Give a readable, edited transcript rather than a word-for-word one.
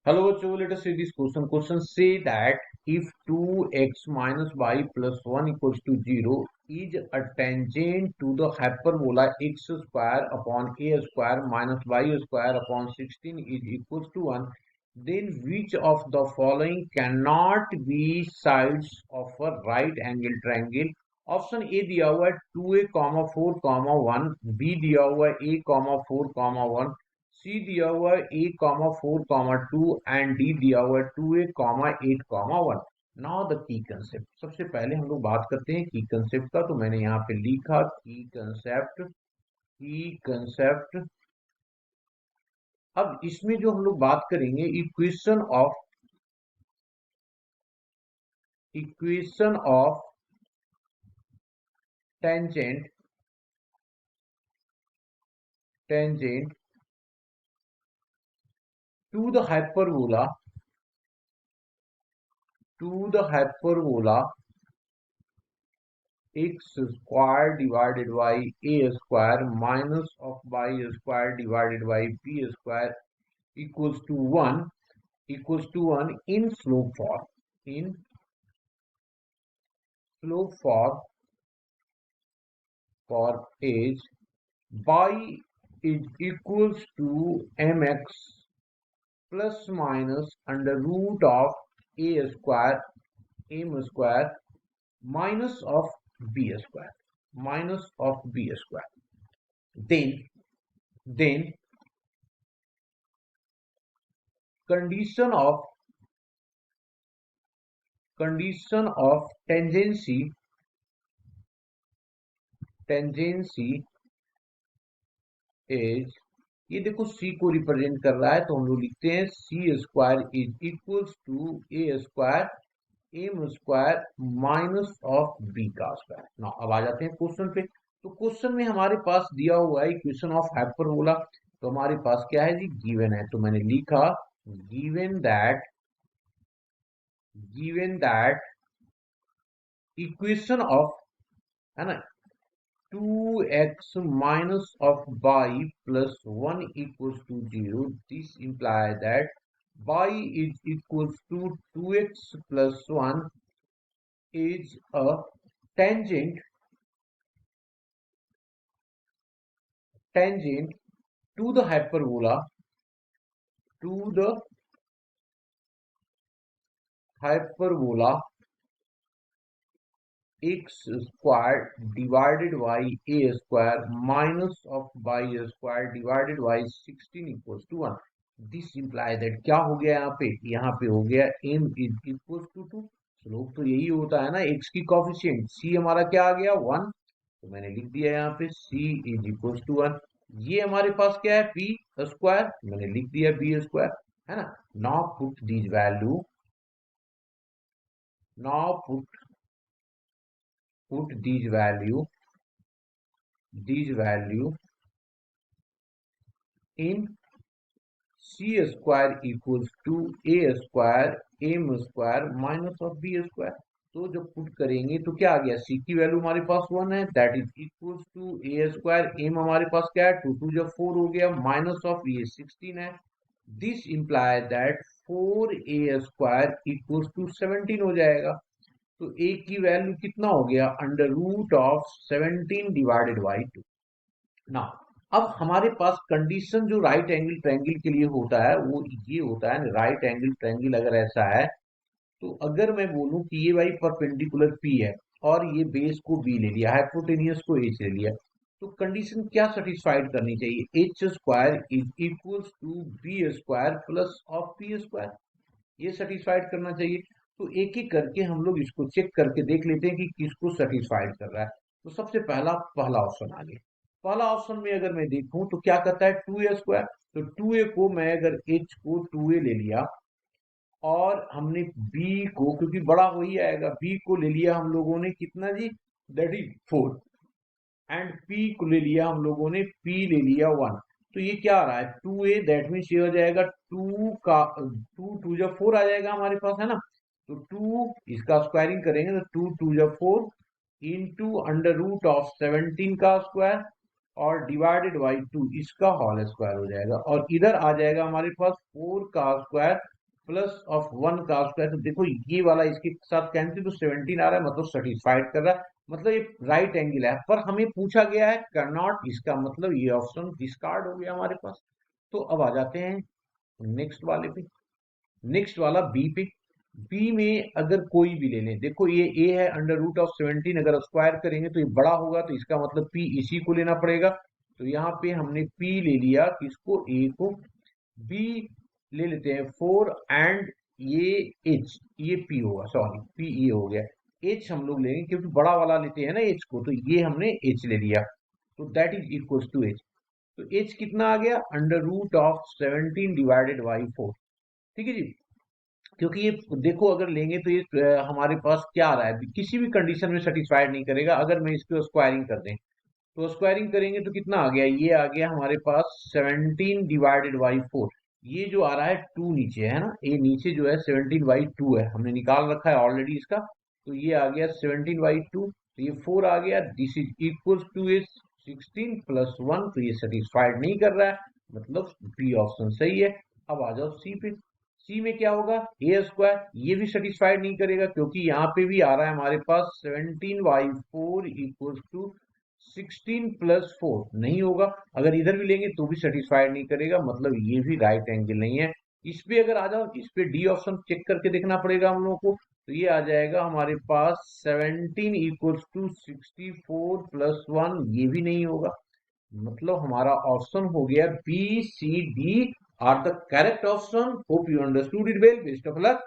Hello, bachcho, let us see this question. Question say that if 2x minus y plus 1 equals to 0 is a tangent to the hyperbola x square upon a square minus y square upon 16 is equals to 1, then which of the following cannot be sides of a right angle triangle? Option A दिया हुआ है 2a, 4, 1, B दिया हुआ है a, 4, 1, सी दिया हुआ है a, 4, 2 and D दिया हुआ है 2a, 8, 1। Now the key concept. सबसे पहले हम लोग बात करते हैं की कंसेप्ट का। तो मैंने यहाँ पे लिखा की कंसेप्ट। अब इसमें जो हम लोग बात करेंगे equation of tangent to the hyperbola x square divided by a square minus of y square divided by b square equals to 1 in slope form for age y is equals to mx plus minus under root of a square m square minus of b square. Then condition of tangency is, ये देखो c को represent कर रहा है तो हम लोग लिखते हैं c square is equals to a square m square minus of b का स्क्वायर। ना अब आ जाते हैं क्वेश्चन पे। तो क्वेश्चन में हमारे पास दिया हुआ है इक्वेशन ऑफ हाइपरबोला। तो हमारे पास क्या है जी, गिवन है। तो मैंने लिखा गिवन दैट इक्वेशन ऑफ, है ना, 2x minus of y plus 1 equals to 0. This implies that y is equals to 2x plus 1 is a tangent to the hyperbola x square divided by a square minus of y square divided by 16 equals to 1. This imply that क्या हो गया यहाँ पे हो गया m is equals to 2। Slope तो यही होता है ना, x की कोफिशिएंट c हमारा क्या आ गया 1। तो मैंने लिख दिया यहाँ पे c इज इक्वल्स टू 1। ये हमारे पास क्या है b स्क्वायर, मैंने लिख दिया b स्क्वायर, है ना। Now put this value put these value in c square equals to a square m square minus of b square। तो जब पुट करेंगे तो क्या आ गया, c की वैल्यू हमारे पास 1 है, that is equals to a square, m हमारे पास क्या है 2 जब 4 हो गया, माइनस ऑफ ये 16 है। This imply that 4a square equals to 17 हो जाएगा। तो a की वैल्यू कितना हो गया, under root of 17 divided by 2। ना अब हमारे पास कंडीशन जो राइट एंगल ट्रायंगल के लिए होता है वो ये होता है, राइट एंगल ट्रायंगल अगर ऐसा है तो अगर मैं बोलूं कि ये भाई परपेंडिकुलर p है और ये बेस को b ले लिया, हाइपोटेनियस को h ले लिया, तो कंडीशन क्या सेटिस्फाइड करनी चाहिए, h square is equals to B square plus of p square, ये सेटिस्फाइड करना चाहिए। तो एक एक करके हम लोग इसको चेक करके देख लेते हैं कि किसको सेटिस्फाइड कर रहा है। तो सबसे पहला ऑप्शन आ गया। पहला ऑप्शन में अगर मैं देखूं तो क्या कहता है 2a स्क्वायर। तो 2a को मैं अगर h को 2a ले लिया और हमने b को, क्योंकि बड़ा वही आएगा, b को ले लिया हम लोगों ने कितना जी, दैट इज 4, एंड p को ले लिया हम लोगों ने, p ले लिया 1। तो ये क्या आ रहा है 2a, दैट मीन्स ये हो जाएगा 2 का 2 जब 4 आ जाएगा हमारे पास, है ना। तो 2 इसका स्क्वायरिंग करेंगे तो 2 जब 4 इंटू अंडर रूट ऑफ 17 का स्क्वायर और डिवाइडेड बाई 2 इसका होल स्क्वायर हो जाएगा, और इधर आ जाएगा हमारे पास 4 का स्क्वायर प्लस ऑफ 1 का स्क्वायर। तो देखो ये वाला इसके साथ कैंसिल, तो 17 आ रहा है, मतलब सेटिस्फाइड कर रहा है, मतलब ये राइट एंगल है। पर हमें पूछा गया है कैन नॉट, इसका मतलब ये ऑप्शन डिस्कार्ड हो गया हमारे पास। तो अब आ जाते हैं नेक्स्ट वाले पे, नेक्स्ट वाला बी पे। बी में अगर कोई भी ले लें, देखो ये ए है, अंडर रूट ऑफ 17 अगर स्क्वायर करेंगे तो ये बड़ा होगा, तो इसका मतलब पी इसी को लेना पड़ेगा। तो यहाँ पे हमने पी ले लिया, किसको, ए को। बी ले लेते हैं 4 एंड ये एच, ये पी होगा, सॉरी पी ये हो गया। एच हम लोग लेंगे क्योंकि बड़ा वाला लेते हैं ना एच को, तो ये हमने एच ले लिया, तो that is equals to H. तो एच कितना आ गया, under root of 17 divided by 4। ठीक है जी। क्योंकि ये देखो अगर लेंगे तो ये हमारे पास क्या आ रहा है, किसी भी कंडीशन में सेटिस्फाइड नहीं करेगा। अगर मैं इसको स्क्वायरिंग कर दें, तो स्क्वायरिंग करेंगे तो कितना आ गया, ये आ गया हमारे पास 17 डिवाइडेड बाई 4। ये जो आ रहा है 2 नीचे है ना, ये नीचे जो है 17 बाई 2 है, हमने निकाल रखा है ऑलरेडी इसका। तो ये आ गया 17 बाई 2, तो ये 4 आ गया, this is equal two is 16 plus 1। तो ये सेटिस्फाइड नहीं कर रहा है, मतलब बी ऑप्शन सही है। अब आ जाओ सी पे। सी में क्या होगा, ए स्क्वायर, ये भी सेटिस्फाइड नहीं करेगा क्योंकि यहाँ पे भी आ रहा है हमारे पास 17 बाई 4 इक्वल्स टू 16 प्लस 4, नहीं होगा। अगर इधर भी लेंगे तो भी सेटिस्फाइड नहीं करेगा, मतलब ये भी राइट एंगल नहीं है। इस पे अगर आ जाओ, इस पे डी ऑप्शन चेक करके देखना पड़ेगा हम लोगों को। तो ये आ जाएगा हमारे पास 17 इक्वल्स टू 64 प्लस 1, ये भी नहीं होगा। मतलब हमारा ऑप्शन हो गया B C D are the correct option. Hope you understood it well, best of luck.